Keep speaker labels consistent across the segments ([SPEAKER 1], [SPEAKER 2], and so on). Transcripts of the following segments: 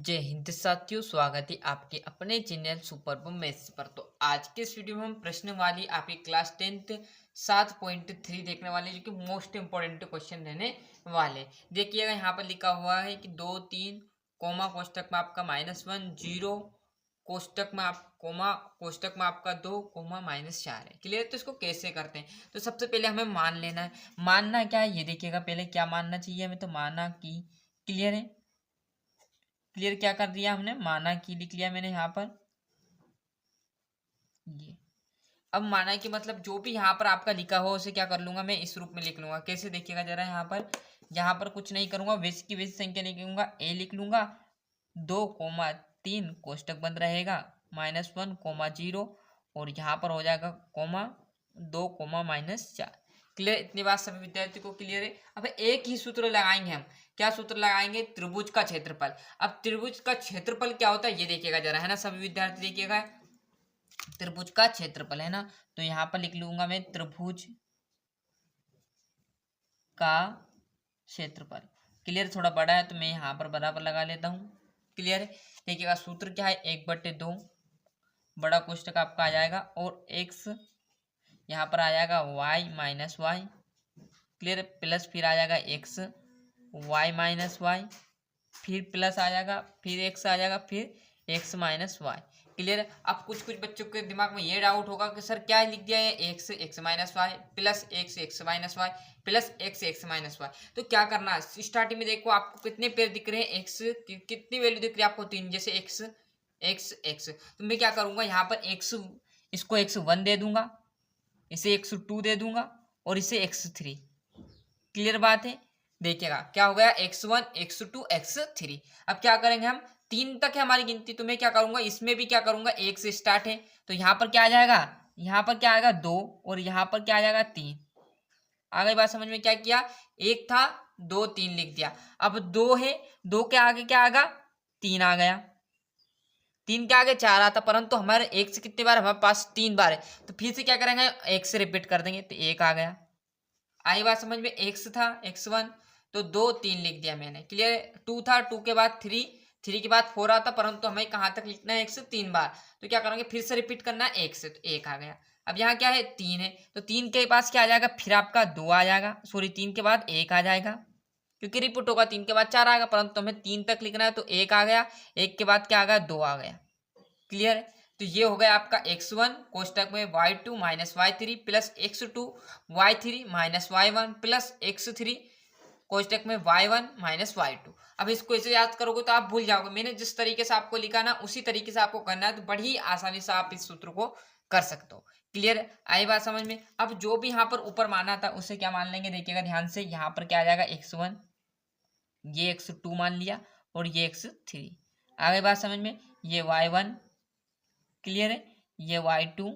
[SPEAKER 1] जय हिंद साथियों, स्वागत है आपके अपने चैनल सुपर मैथ्स पर। तो आज के इस वीडियो में हम प्रश्न वाली आपकी क्लास 10th 7.3 देखने वाले, जो कि मोस्ट इंपोर्टेंट क्वेश्चन रहने वाले। देखिएगा यहाँ पर लिखा हुआ है कि 2 3 कोमा कोष्टक में आपका -1 0 कोष्टक में आप कोमा कोष्टक में आपका 2 कोमा -4 है। क्लियर? तो इसको कैसे करते हैं? तो सबसे पहले हमें मान लेना है। मानना क्या है ये देखिएगा, पहले क्या मानना चाहिए हमें, तो माना कि। क्लियर है? क्लियर क्या कर दिया हमने, माना कि लिख लिया मैंने यहाँ पर ये। अब माना कि मतलब जो भी यहाँ पर आपका लिखा हो उसे क्या कर लूंगा मैं, इस रूप में लिख लूंगा। कैसे देखिएगा जरा, यहाँ पर कुछ नहीं करूंगा, विश की विश संख्या लिखूंगा, ए लिख लूंगा, 2 3 कोष्टक बंद रहेगा, -1 0, और यहाँ पर हो जाएगा कोमा 2 -4। क्लियर? इतनी बात सभी विद्यार्थी को क्लियर है? अब एक ही सूत्र लगाएंगे हम। क्या सूत्र लगाएंगे? त्रिभुज का क्षेत्रफल। अब त्रिभुज का क्षेत्रफल क्या होता है ये देखिएगा जरा, है ना सभी विद्यार्थी? देखिएगा त्रिभुज का क्षेत्रफल, है ना, तो यहाँ पर लिख लूंगा मैं त्रिभुज का क्षेत्रफल। क्लियर? थोड़ा बड़ा है तो मैं यहाँ पर बराबर लगा लेता हूँ। क्लियर है? देखिएगा सूत्र क्या है, 1/2 बड़ा कोष्टक आपका आ जाएगा, और x यहाँ पर आ जाएगा y-y। क्लियर? प्लस फिर आ जाएगा x y-y, फिर प्लस आ जाएगा, फिर x आ जाएगा, फिर x-y। क्लियर? अब कुछ कुछ बच्चों के दिमाग में ये डाउट होगा कि सर क्या लिख दिया है, x-x-y plus x-x-y plus x-x-y। तो क्या करना है, स्टार्टिंग में देखो आपको कितने पेड़ दिख रहे हैं, x कितनी वैल्यू दिख रही है आपको, 3, जैसे x x। तो मैं क्या करूंगा, यहाँ पर x, इसको x1 दे दूंगा, इसे x2 दे दूंगा, और इसे x3। क्लियर बात है? देखिएगा क्या हो गया, x1 x2 x3। अब क्या करेंगे हम, 3 तक है हमारी गिनती, तो मैं क्या करूंगा, इसमें भी क्या करूंगा, 1 से स्टार्ट है, तो यहाँ पर क्या आ जाएगा, यहाँ पर क्या आएगा 2, और यहाँ पर क्या आ जाएगा 3। आ गई बात समझ में? क्या किया, एक था 2 3 लिख दिया। अब 2 है, 2 के आगे क्या आएगा, 3 आ गया, 3 के आगे 4 आता, परंतु हमारे एक से कितनी बार, हमारे पास 3 बार है, तो फिर से क्या करेंगे, 1 से रिपीट कर देंगे, तो 1 आ गया। आई बात समझ में? x था x1, तो 2 3 लिख दिया मैंने। क्लियर? 2 था, 2 के बाद 3, 3 के बाद 4 आता, परंतु हमें कहाँ तक लिखना है, 3 बार, तो क्या करेंगे, फिर से रिपीट करना है 1 से, तो 1 आ गया। अब यहाँ क्या है, 3 है, तो 3 के पास क्या आ जाएगा, फिर आपका 2 आ जाएगा, सॉरी 3 के बाद 1 आ जाएगा, क्योंकि रिपीट होगा, 3 के बाद 4 आएगा, परंतु हमें 3 तक लिखना है, तो 1 आ गया, 1 के बाद क्या आ गया, 2 आ गया। क्लियर है? तो ये हो गया आपका x1 कोष्टक में y2 y3 plus x2 y3 y1 plus x3 कोष्टक में y1 y2। अब इसको ऐसे याद करोगे तो आप भूल जाओगे, मैंने जिस तरीके से आपको लिखा ना उसी तरीके से आपको करना है, तो बड़ी आसानी से आप इस सूत्र को कर सकते हो। क्लियर है? आई बात समझ में? अब जो भी यहाँ पर ऊपर माना था उसे क्या मान लेंगे, देखिएगा ध्यान से, यहाँ पर क्या आ जाएगा, x1, ये x2 मान लिया, और ये x3। आ गई बात समझ में? ये y1, क्लियर है, ये y2,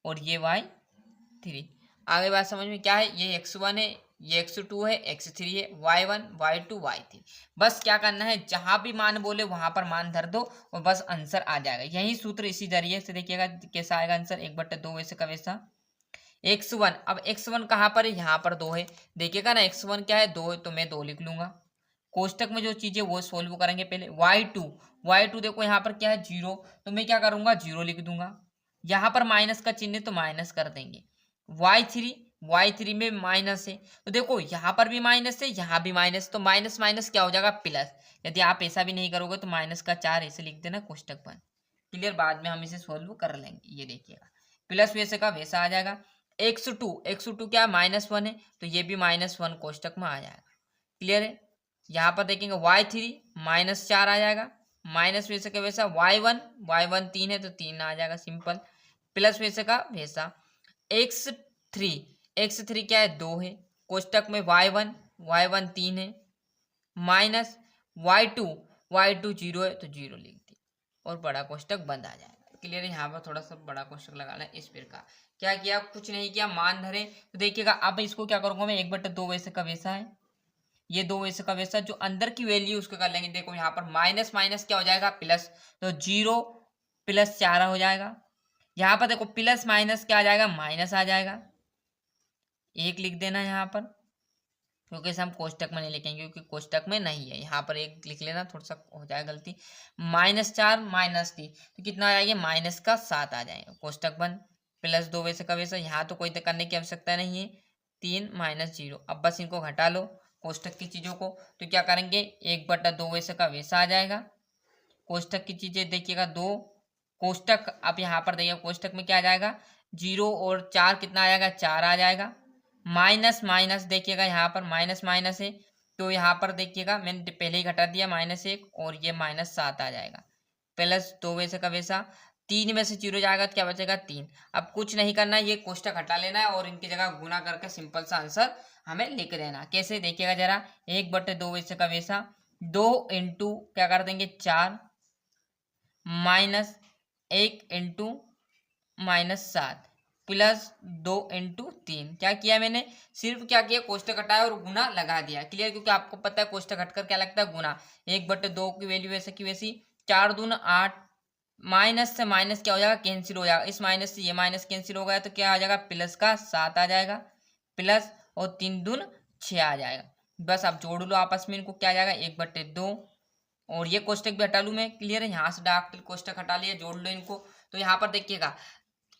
[SPEAKER 1] और ये y3। आगे बात समझ में? क्या है, ये x1 है, ये x2 है, x3 है, y1 y2 y3। बस क्या करना है, जहां भी मान बोले वहां पर मान धर दो, और बस आंसर आ जाएगा। यही सूत्र इसी जरिए से देखिएगा कैसा आएगा आंसर, 1/2 वैसे का वैसा। x1, अब x1 कहाँ पर है, यहाँ पर 2 है, देखिएगा ना, x1 क्या है, 2 है, तो मैं 2 लिख लूंगा। कोष्टक में जो चीजें वो सोल्व करेंगे पहले। y2 देखो यहाँ पर क्या है, 0, तो मैं क्या करूंगा, 0 लिख दूंगा। यहाँ पर माइनस का चिन्ह है तो माइनस कर देंगे। y3 में माइनस है, तो देखो यहाँ पर भी माइनस है, यहाँ भी माइनस, तो माइनस माइनस क्या हो जाएगा, प्लस। यदि आप ऐसा भी नहीं करोगे तो -4 ऐसे लिख देना कोष्टक पर। क्लियर? बाद में हम इसे सोल्व कर लेंगे। ये देखिएगा प्लस वैसे का वैसा आ जाएगा। x2 क्या, -1 है, तो ये भी -1 कोष्टक में आ जाएगा। क्लियर है? यहाँ पर देखेंगे y3 -4 आ जाएगा, माइनस वैसे का वैसा y1 3 है तो 3 आ जाएगा, सिंपल। प्लस वैसे का वैसा x3, x3 क्या है, 2 है, कोष्टक में y1 3 है, माइनस y2 0 है तो 0 लिख दिया, और बड़ा कोष्टक बंद आ जाएगा। क्लियर है? यहाँ पर थोड़ा सा बड़ा कोष्टक लगाना है इस प्रकार। क्या किया, कुछ नहीं किया, मान धरे, तो देखिएगा अब इसको क्या करूंगा मैं, 1/2 वैसे का वैसा है, ये 2 वैसे का वैसा, जो अंदर की वैल्यू उसको कर लेंगे। देखो यहाँ पर माइनस माइनस क्या हो जाएगा, प्लस, तो 0 + 4 हो जाएगा। यहाँ पर देखो प्लस माइनस क्या आ जाएगा, माइनस आ जाएगा, 1 लिख देना यहाँ पर। क्योंकि इसे हम कोष्टक में नहीं लिखेंगे, क्योंकि कोष्टक में नहीं है। यहाँ पर एक लिख लेना, थोड़ा सा हो जाए गलती। -4 -3 तो कितना आ जाएगा, -7 आ जाएगा। कोष्टक बंद, प्लस 2 वैसे का वैसा, यहाँ तो कोई करने की आवश्यकता नहीं है। 3 -0, अब बस इनको घटा लो कोष्टक की चीज़ों को, तो क्या करेंगे 1/2 वैसे का वैसा आ जाएगा। कोष्टक की चीज़ें देखिएगा 2, कोष्टक अब यहाँ पर देखिएगा कोष्टक में क्या आ जाएगा 0 और 4 कितना आ जाएगा 4 आ जाएगा। माइनस माइनस देखिएगा यहाँ पर माइनस माइनस है, तो यहाँ पर देखिएगा मैंने पहले ही घटा दिया -1 और ये -7 आ जाएगा। प्लस 2 वैसे का वैसा, 3 में से 0 जाएगा तो क्या बचेगा 3। अब कुछ नहीं करना है, ये कोष्टक हटा लेना है और इनकी जगह गुना करके सिंपल सा आंसर हमें लिख देना। कैसे देखिएगा जरा, 1/2 वैसे का वैसा, 2 इंटू क्या कर देंगे 4 -1 इंटू -7 प्लस 2 इंटू 3। क्या किया मैंने, सिर्फ क्या किया कोष्टक हटाया और गुना लगा दिया। क्लियर, क्योंकि आपको पता है कोष्टक हटकर क्या लगता है गुना। 1/2 की वैल्यू वैसे की वैसी, 4 दूना 8, माइनस से माइनस क्या हो जाएगा कैंसिल हो जाएगा, इस माइनस से ये माइनस कैंसिल हो गया तो क्या आ जाएगा प्लस का 7 आ जाएगा, प्लस और 3 दून 6 आ जाएगा। बस आप जोड़ लो आपस में इनको, क्या आ जाएगा 1/2 और ये कोष्टक भी हटा लूँ मैं। क्लियर है, यहाँ से डायरेक्ट कोष्टक हटा लिया, जोड़ लो इनको। तो यहाँ पर देखिएगा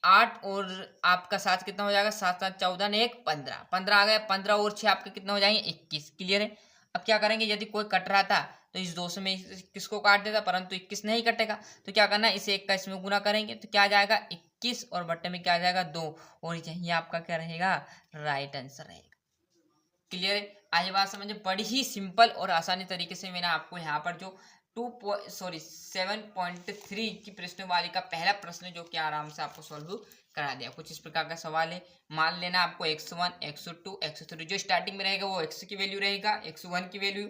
[SPEAKER 1] 8 और आपका 7 कितना हो जाएगा, 7 7 14 ने 1 15, 15 आ गया, 15 और 6 आपके कितना हो जाएंगे 21। क्लियर है, अब क्या करेंगे, यदि कोई कट रहा था तो इस 2 से में किसको काट देता, परंतु 21 नहीं कटेगा, तो क्या करना है इसे 1 का इसमें गुना करेंगे तो क्या आ जाएगा 21 और बट्टे में क्या आ जाएगा 2 और यही आपका क्या रहेगा राइट आंसर रहेगा। क्लियर है, आज बात समझे, बड़ी ही सिंपल और आसानी तरीके से मैंने आपको यहाँ पर जो 7.3 की प्रश्नवाली का पहला प्रश्न जो कि आराम से आपको सॉल्व करा दिया। कुछ इस प्रकार का सवाल है, मान लेना आपको x1 x2 x3 जो स्टार्टिंग में रहेगा वो x की वैल्यू रहेगा, x1 की वैल्यू,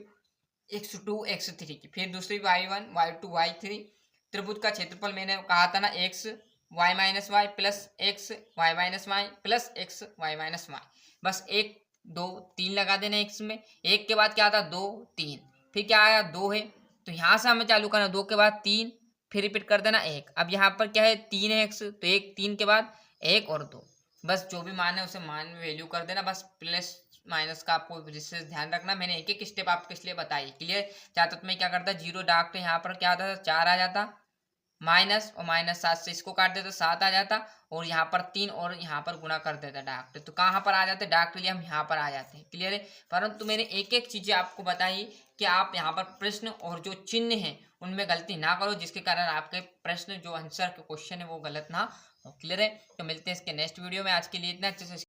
[SPEAKER 1] x2 x3 की, फिर दूसरी y1 y2 y3। त्रिभुज का क्षेत्रफल मैंने कहा था ना x y minus y plus x y minus y plus x y minus y, बस 1 2 3 लगा देना x में, 1 के बाद क्या आता 2 3, फिर क्या आया 2 है तो यहाँ से हमें चालू करना 2 के बाद 3, फिर रिपीट कर देना 1। अब यहाँ पर क्या है 3 है x, तो 1 3 के बाद 1 और 2, बस जो भी मान है उसे मान में वैल्यू कर देना। बस प्लस माइनस का आपको विशेष ध्यान रखना, मैंने एक एक स्टेप आपको इसलिए बताई। क्लियर, चाहता मैं क्या करता 0 डाकते यहाँ पर क्या आता था 4 आ जाता, माइनस और -7 से इसको काट देते 7 आ जाता और यहाँ पर 3 और यहाँ पर गुना कर देता डायरेक्ट, तो कहाँ पर आ जाते डायरेक्ट लिए हम यहाँ पर आ जाते हैं। क्लियर है, परंतु मैंने एक एक चीजें आपको बताई कि आप यहाँ पर प्रश्न और जो चिन्ह है उनमें गलती ना करो, जिसके कारण आपके प्रश्न जो आंसर के क्वेश्चन है वो गलत ना हो। क्लियर है, तो मिलते हैं इसके नेक्स्ट वीडियो में। आज के लिए इतना, अच्छे से